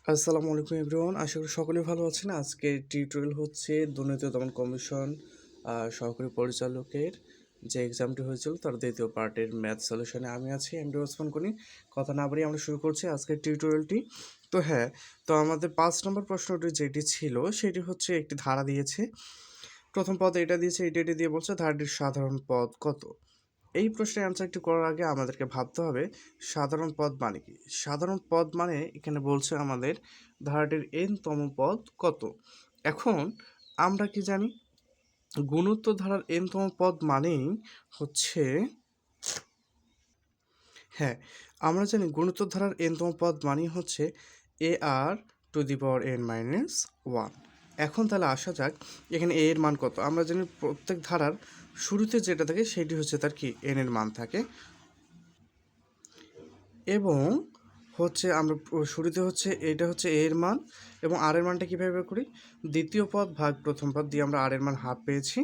আসসালামু আলাইকুম এভরিওয়ান, আশা করি সকলেই ভালো আছেন। আজকের টিউটোরিয়াল হচ্ছে দুর্নীতি দমন কমিশন সহকারী পরিচালকের যে এক্সামটি হয়েছিল তার দ্বিতীয় পার্টের ম্যাথ সলিউশনে আমি আছি এমডি ওসমান গনি। কথা না বাড়িয়ে আমরা শুরু করছি আজকের টিউটোরিয়ালটি। তো আমাদের 5 নম্বর প্রশ্নটি যেটি ছিল সেটি হচ্ছে একটি ধারা দিয়েছে। প্রথম পদ এটা দিয়েছে, এটা দিয়ে বলছে ধারাটির সাধারণ পদ কত। এই প্রশ্নের অ্যান্সারটি করার আগে আমাদেরকে ভাবতে হবে সাধারণ পদ মানে কি। সাধারণ পদ মানে এখানে বলছে আমাদের ধারাটির তম পদ কত। এখন আমরা কি জানি, গুণোত্তর ধারার তম পদ মানেই হচ্ছে, হ্যাঁ আমরা জানি গুণোত্তর ধারার তম পদ মানেই হচ্ছে AR⁴ এখন তাহলে আসা যাক এখানে এ এর মান কত। আমরা জানি প্রত্যেক ধারার শুরুতে যেটা থাকে সেটি হচ্ছে তার কি এন এর মান থাকে, এবং হচ্ছে আমরা শুরুতে হচ্ছে এটা হচ্ছে এ এর মান, এবং আর এর মানটা কীভাবে বের করি, দ্বিতীয় পদ ভাগ প্রথম পদ দিয়ে আমরা আর এর মান হাফ পেয়েছি,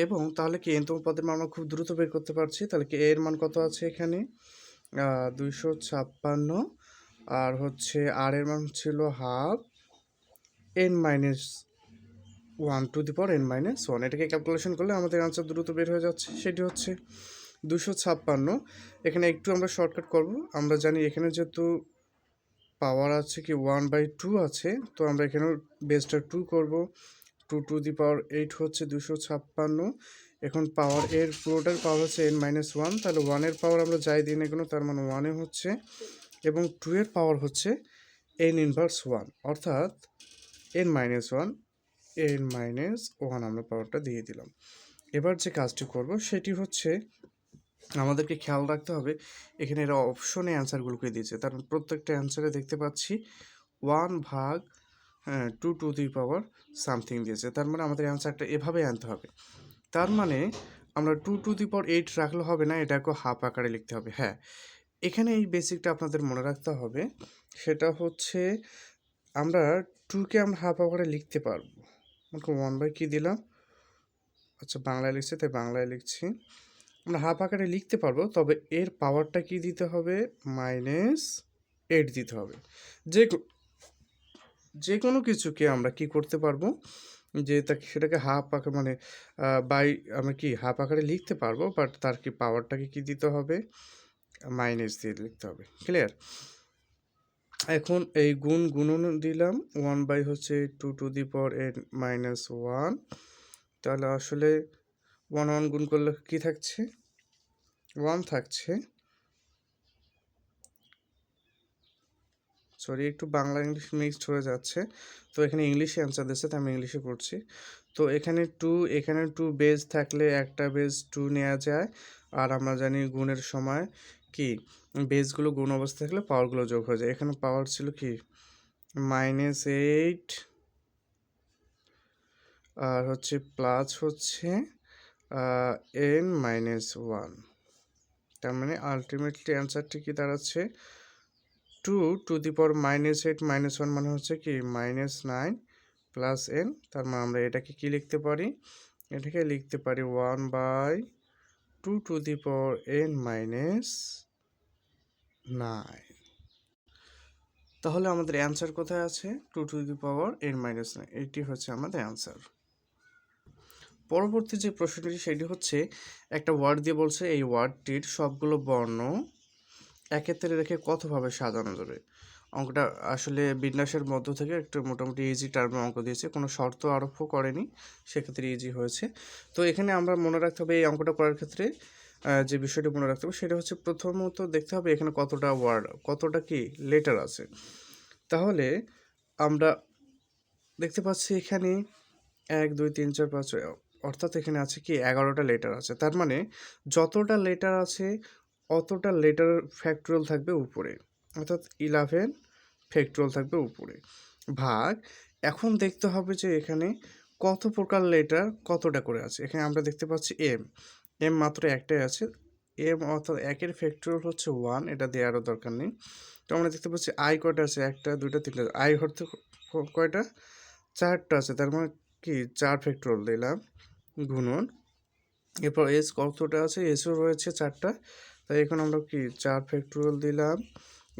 এবং তাহলে কি এনতম পদের মান আমরা খুব দ্রুত বের করতে পারছি। তাহলে কি এর মান কত আছে এখানে 256, আর হচ্ছে আর এর মান ছিল হাফ n-1 এটাকে ক্যালকুলেশন করলে আমাদের আনসার দ্রুত বের হয়ে যাচ্ছে, সেটি হচ্ছে 256। এখানে একটু আমরা শর্টকাট করব, আমরা জানি এখানে যেহেতু পাওয়ার আছে কি 1/2 আছে, তো আমরা এখানেও বেসটা 2 করব। 2⁸ হচ্ছে 256। এখন পাওয়ার এর পুরোটার পাওয়ার হচ্ছে n-1, তাহলে 1 এর পাওয়ার আমরা যাই দিই না কেন তার মানে 1 হচ্ছে, এবং 2 এর পাওয়ার হচ্ছে n−1, অর্থাৎ n-1 আমরা পাওয়ারটা দিয়ে দিলাম। এবার যে কাজটি করব সেটি হচ্ছে আমাদেরকে খেয়াল রাখতে হবে এখানে এরা অপশনে অ্যান্সারগুলোকে দিয়েছে, তার প্রত্যেকটা অ্যান্সারে দেখতে পাচ্ছি 1/2 সামথিং দিয়েছে, তার মানে আমাদের অ্যান্সারটা এভাবে আনতে হবে। তার মানে আমরা 2⁸ রাখলে হবে না, এটাকে হাফ আকারে লিখতে হবে। হ্যাঁ, এখানে এই বেসিকটা আপনাদের মনে রাখতে হবে, সেটা হচ্ছে আমরা 2কে আমরা হাফ আকারে লিখতে পারবো। 1 কি দিলাম, আচ্ছা বাংলায় লিখছি তাই বাংলায় লিখছি। আমরা হাফ আকারে লিখতে পারবো, তবে এর পাওয়ারটা কি দিতে হবে, -8 দিতে হবে। যে কোনো কিছুকে আমরা কি করতে পারবো, যে তাকে সেটাকে হাফ আকারে মানে আমরা কি হাফ আকারে লিখতে পারবো, বাট তার কি পাওয়ারটাকে কি দিতে হবে, মাইনাস দিয়ে লিখতে হবে। ক্লিয়ার? এখন এই গুণন দিলাম 1 হচ্ছে 2⁸n-1, তাহলে আসলে 1 গুণ করলে কি থাকছে, 1 থাকছে। সরি, একটু বাংলা ইংলিশ মিক্সড হয়ে যাচ্ছে, তো এখানে ইংলিশে অ্যান্সার দিচ্ছে তাই আমি ইংলিশে করছি। তো এখানে 2 বেজ থাকলে একটা বেজ 2 নেওয়া যায়, আর আমরা জানি গুণের সময় কি বেজগুলো গুণ অবস্থা থাকলে পাওয়ারগুলো যোগ হয়ে যায়। এখানে পাওয়ার ছিল কি -8, আর হচ্ছে প্লাস হচ্ছে n-1, তার মানে আলটিমেটলি অ্যান্সারটি কি দাঁড়াচ্ছে 2⁸ -8 -1 মানে হচ্ছে কি -9 প্লাস n। তার মানে আমরা এটাকে কি লিখতে পারি, এটাকে লিখতে পারি 1/2n-9। তাহলে আমাদের অ্যান্সার কোথায় আছে, 2⁸n-9, এটি হচ্ছে আমাদের অ্যান্সার। পরবর্তী যে প্রশ্নটি সেটি হচ্ছে একটা ওয়ার্ড দিয়ে বলছে এই ওয়ার্ডটির সবগুলো বর্ণ একেত্রে রেখে কতভাবে সাজানো যাবে। অঙ্কটা আসলে বিন্যাসের মধ্য থেকে একটু মোটামুটি ইজি টার্মে অঙ্ক দিয়েছে, কোনো শর্ত আরোপ করেনি, সেক্ষেত্রে ইজি হয়েছে। তো এখানে আমরা মনে রাখতে হবে এই অঙ্কটা করার ক্ষেত্রে যে বিষয়টি মনে রাখতে হবে সেটা হচ্ছে প্রথমত দেখতে হবে এখানে কতটা ওয়ার্ড, কতটা কি লেটার আছে। তাহলে আমরা দেখতে পাচ্ছি এখানে 1 2 3 4 5 অর্থাৎ এখানে আছে কি 11টা লেটার আছে, তার মানে যতটা লেটার আছে অতটা লেটার ফ্যাক্টরিয়াল থাকবে উপরে, অর্থাৎ 11 ফ্যাক্টরিয়াল থাকবে উপরে, ভাগ। এখন দেখতে হবে যে এখানে কত প্রকার লেটার কতটা করে আছে। এখানে আমরা দেখতে পাচ্ছি এম মাত্র একটাই আছে, অর্থাৎ 1-এর ফ্যাক্টরিয়াল হচ্ছে 1, এটা দেওয়ারও দরকার নেই। তো আমরা দেখতে পাচ্ছি আই কয়টা আছে, 1টা 2টা 3টা, আই হচ্ছে কয়টা, 4টা আছে, তার মানে কি 4 ফ্যাক্টরিয়াল দিলাম গুণন। এরপর এস কতটা আছে, এসও রয়েছে 4টা, তাই এখন আমরা কি 4 ফ্যাক্টরিয়াল দিলাম।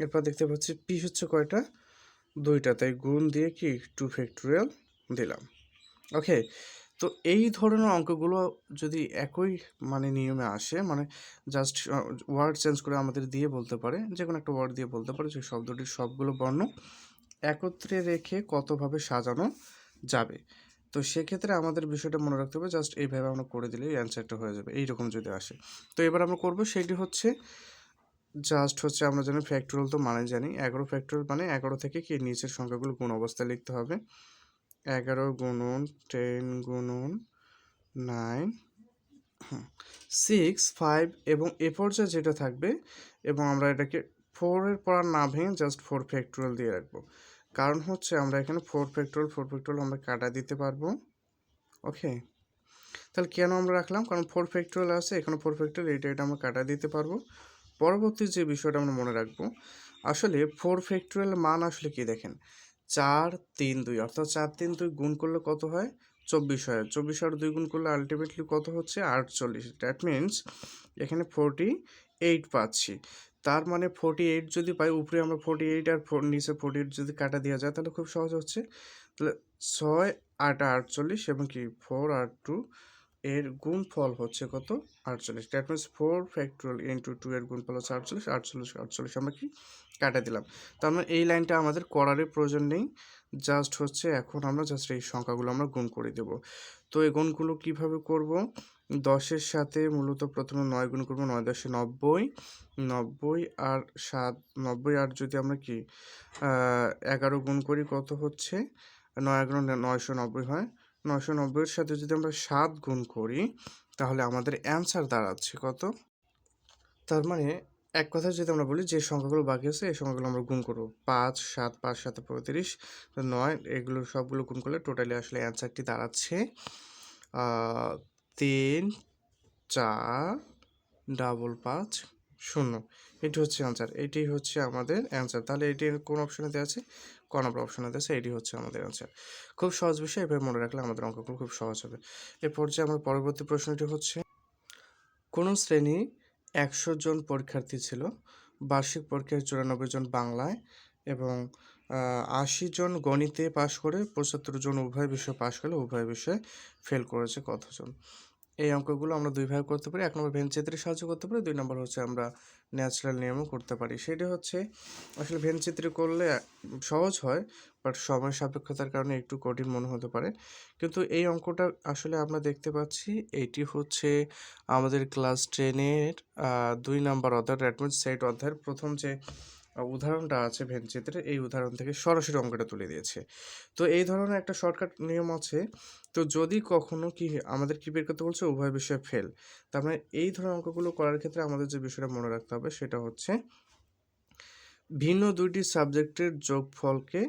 এরপর দেখতে পাচ্ছি পি হচ্ছে কয়টা, 2টা, তাই গুণ দিয়ে কি 2 ফ্যাক্টোরিয়াল দিলাম। ওকে, তো এই ধরনের অঙ্কগুলো যদি একই মানে নিয়মে আসে, মানে জাস্ট ওয়ার্ড চেঞ্জ করে আমাদের দিয়ে বলতে পারে, যে কোনো একটা ওয়ার্ড দিয়ে বলতে পারে যে শব্দটির সবগুলো বর্ণ একত্রে রেখে কতভাবে সাজানো যাবে, তো সেক্ষেত্রে আমাদের বিষয়টা মনে রাখতে হবে, জাস্ট এইভাবে আমরা করে দিলেই অ্যান্সারটা হয়ে যাবে এইরকম যদি আসে। তো এবার আমরা করব সেটি হচ্ছে জাস্ট হচ্ছে আমরা জানি ফ্যাক্টোরিয়াল, তো মানে জানি 11 ফ্যাক্টোরিয়াল মানে 11 থেকে কি নিচের সংখ্যাগুলো গুণ অবস্থায় লিখতে হবে। 11 গুণন 10 গুণন 9 6 5 এবং এ পর্যায়ে যেটা থাকবে, এবং আমরা এটাকে 4 এর পর আর না ভেঙে জাস্ট 4 ফ্যাক্টোরিয়াল দিয়ে রাখবো। কারণ হচ্ছে আমরা এখানে 4 ফ্যাক্টোরিয়াল আমরা কাটা দিতে পারবো। ওকে, তাহলে কেন আমরা রাখলাম, কারণ 4 ফ্যাক্টোরিয়াল আছে, এখানে 4 ফ্যাক্টোরিয়াল, এটা আমরা কাটা দিতে পারবো। পরবর্তী যে বিষয়টা আমরা মনে রাখবো, আসলে 4 ফ্যাক্টোরিয়াল মান আসলে কি দেখেন, 4 3 2, অর্থাৎ 4 3 2 গুণ করলে কত হয়, 24 হয়। 24 আর 2 গুণ করলে আলটিমেটলি কত হচ্ছে, 48। দ্যাট মিনস এখানে 48 পাচ্ছি। তার মানে 48 যদি পাই, উপরে আমরা 48 আর নিচে 48 যদি কাটা দেওয়া যায় তাহলে খুব সহজ হচ্ছে। তাহলে 6 8 48 এবং কি 4 আর 2 এর গুণফল হচ্ছে কত, 48। দ্যাট মিনস 4 ফ্যাক্টোরিয়াল ইন্টু 2 এর গুণফল হচ্ছে 48, 48 48 আমরা কি কাটা দিলাম। তার মানে এই লাইনটা আমাদের করারই প্রয়োজন নেই, জাস্ট হচ্ছে এখন আমরা জাস্ট এই সংখ্যাগুলো আমরা গুণ করে দেব। তো এই গুণগুলো কীভাবে করব, 10-এর সাথে মূলত প্রথমে 9 গুণ করবো, 9 10 90, 90 আর 7 90 আর যদি আমরা কি 11 গুণ করি কত হচ্ছে, 9 11 990 হয়। 990-এর সাথে যদি আমরা 7 গুণ করি তাহলে আমাদের অ্যান্সার দাঁড়াচ্ছে কত, তার মানে এক কথায় যদি আমরা বলি যে সংখ্যাগুলো বাকি আছে এই সংখ্যাগুলো আমরা গুণ করবো, 5 7 5 7 35 9, এগুলো সবগুলো গুণ করলে টোটালি আসলে অ্যান্সারটি দাঁড়াচ্ছে 3 4 5 5 0। এটি হচ্ছে অ্যান্সার, এটি হচ্ছে আমাদের অ্যান্সার। তাহলে এটি কোন অপশনে দেওয়া আছে, ক নম্বর অপশনে দেওয়া আছে, এটি হচ্ছে আমাদের অ্যান্সার। খুব সহজ বিষয়, এভাবে মনে রাখলে আমাদের অঙ্কগুলো খুব সহজ হবে। এরপর যে আমার পরবর্তী প্রশ্নটি হচ্ছে, কোন শ্রেণী 100 জন পরীক্ষার্থী ছিল, বার্ষিক পরীক্ষায় 94 জন বাংলায় এবং 80 জন গণিতে পাশ করে, 75 জন উভয় বিষয়ে পাশ করলে উভয় বিষয়ে ফেল করেছে কতজন। এই অঙ্কগুলো আমরা দুইভাবে করতে পারি, 1 নম্বর ভেন চিত্রের সাহায্যে করতে পারি, 2 নম্বর হচ্ছে আমরা ন্যাচারাল নিয়মও করতে পারি। সেটি হচ্ছে আসলে ভেন চিত্রে করলে সহজ হয়, বাট সময় সাপেক্ষতার কারণে একটু কঠিন মনে হতে পারে। কিন্তু এই অঙ্কটা আসলে আমরা দেখতে পাচ্ছি এটি হচ্ছে আমাদের ক্লাস 10-এর 2 নম্বর অধ্যায়, দ্যাট মিনস সেট অধ্যায়ের প্রথম যে উদাহরণটা আছে ভেন চিত্রে, এই উদাহরণ থেকে সরাসরি অঙ্কটা তুলে দিয়েছে। তো এই ধরনের একটা শর্টকাট নিয়ম আছে। তো যদি কখনো কি আমাদের কি বের করতে বলছে, উভয় বিষয়ে ফেল, তার মানে এই ধরনের অঙ্কগুলো করার ক্ষেত্রে আমাদের যে বিষয়টা মনে রাখতে হবে সেটা হচ্ছে ভিন্ন দুইটি সাবজেক্টের যোগফলকে,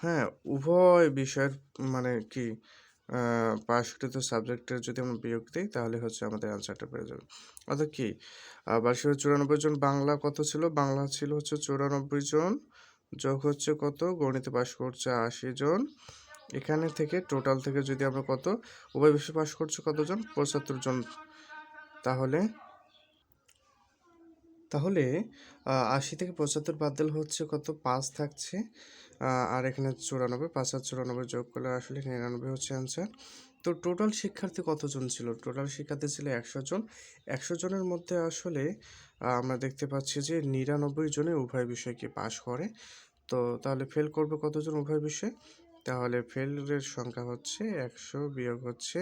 হ্যাঁ, উভয় বিষয়ের মানে কি পাশকৃত সাবজেক্টের যদি আমরা বিয়োগ দিই তাহলে হচ্ছে আমাদের অ্যান্সারটা পেয়ে যাবে। অর্থাৎ কি, বার্ষিক 94 জন, বাংলা কত ছিল, বাংলা ছিল হচ্ছে 94 জন, যোগ হচ্ছে কত, গণিতে পাশ করছে 80 জন, এখানে থেকে টোটাল থেকে যদি আমরা কত, উভয় বিষয়ে পাশ করছে কতজন, 75 জন, তাহলে তাহলে 80 থেকে 75 বাদ দিলে হচ্ছে কত, 5 থাকছে, আর এখানে 94, 5 আর 94 যোগ করলে আসলে 99 হচ্ছে অ্যান্সার। তো টোটাল শিক্ষার্থী কতজন ছিল, টোটাল শিক্ষার্থী ছিল 100 জন। 100 জনের মধ্যে আসলে আমরা দেখতে পাচ্ছি যে 99 জনে উভয় বিষয়কে পাশ করে। তো তাহলে ফেল করবে কতজন উভয় বিষয়ে, তাহলে ফেলের সংখ্যা হচ্ছে 100 বিয়োগ হচ্ছে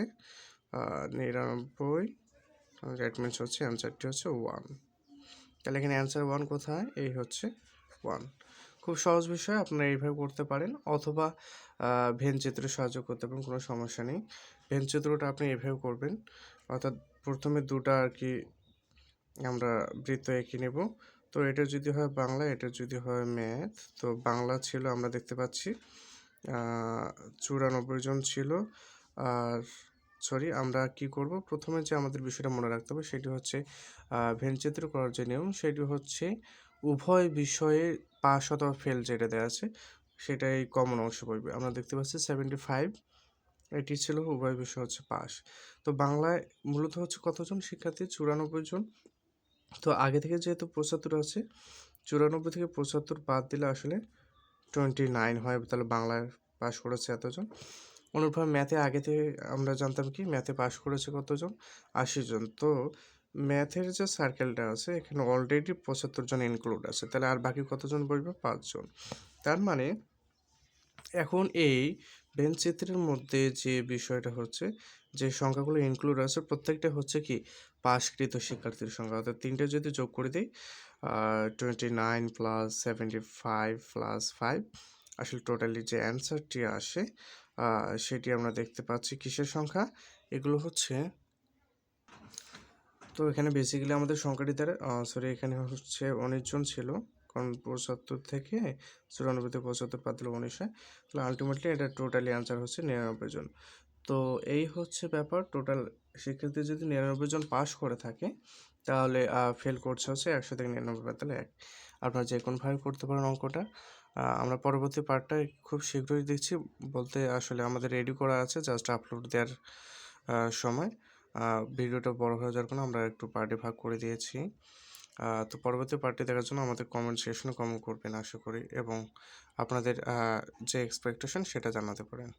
99, দ্যাট মিনস হচ্ছে অ্যান্সারটি হচ্ছে 1। তাহলে এখানে অ্যান্সার 1 কোথায়, এই হচ্ছে 1। খুব সহজ বিষয়, আপনারা এইভাবে করতে পারেন, অথবা ভেন চিত্রের সাহায্য করতে পারেন, কোনো সমস্যা নেই। ভেন চিত্রটা আপনি এভাবে করবেন, অর্থাৎ প্রথমে দুটা আর কি আমরা বৃত্ত এঁকে নেব। তো এটা যদি হয় বাংলা, এটা যদি হয় ম্যাথ, তো বাংলা ছিল আমরা দেখতে পাচ্ছি 94 জন ছিল, আর সরি আমরা কি করব, প্রথমে যে আমাদের বিষয়টা মনে রাখতে হবে সেটি হচ্ছে ভেন চিত্র করার যে নিয়ম সেটি হচ্ছে উভয় বিষয়ে পাস অথবা ফেল যেটা দেওয়া আছে সেটাই কমন অংশ পড়বে। আমরা দেখতে পাচ্ছি 75, এটি ছিল উভয় বিষয় হচ্ছে পাস। তো বাংলায় মূলত হচ্ছে কতজন শিক্ষার্থী, 94 জন। তো আগে থেকে যেহেতু 75 আছে, 94 থেকে 75 বাদ দিলে আসলে 29 হয়, তাহলে বাংলায় পাশ করেছে এতজন। অনুরূপভাবে ম্যাথে আগে থেকে আমরা জানতাম কি ম্যাথে পাশ করেছে কতজন, 80 জন। তো ম্যাথের যে সার্কেলটা আছে এখানে অলরেডি 75 জন ইনক্লুড আছে, তাহলে আর বাকি কতজন বসবে, 5 জন। তার মানে এখন এই ভেন চিত্রের মধ্যে যে বিষয়টা হচ্ছে, যে সংখ্যাগুলো ইনক্লুড আছে প্রত্যেকটা হচ্ছে কি পাশকৃত শিক্ষার্থীর সংখ্যা, অর্থাৎ তিনটে যদি যোগ করে দিই 29 প্লাস 75 প্লাস 5, আসলে টোটালি যে অ্যান্সারটি আসে সেটি আমরা দেখতে পাচ্ছি কিসের সংখ্যা, এগুলো হচ্ছে। তো এখানে বেসিক্যালি আমাদের সংখ্যাটি দ্বারা সরি এখানে হচ্ছে 19 জন ছিল, কারণ 75 থেকে 94 থেকে 75 বাদ দিলে 19 হয়, তাহলে আলটিমেটলি এটা টোটালি অ্যান্সার হচ্ছে 99 জন। তো এই হচ্ছে ব্যাপার, টোটাল শিক্ষার্থী যদি 99 জন পাস করে থাকে তাহলে ফেল করছে হচ্ছে 100 থেকে 99 বাদ দিলে 1। আপনারা যে কোনোভাবে করতে পারেন অঙ্কটা। আমরা পরবর্তী পার্টটা খুব শীঘ্রই দেখছি, বলতে আসলে আমাদের রেডি করা আছে, জাস্ট আপলোড দেওয়ার সময় ভিডিওটা বড় হয়ে যাওয়ার কারণে আমরা একটু পার্টে ভাগ করে দিয়েছি। তো পরবর্তী পার্টটি দেখার জন্য আমাদের কমেন্ট সেকশনে কমেন্ট করবেন আশা করি, এবং আপনাদের যে এক্সপেকটেশন সেটা জানাতে পারেন।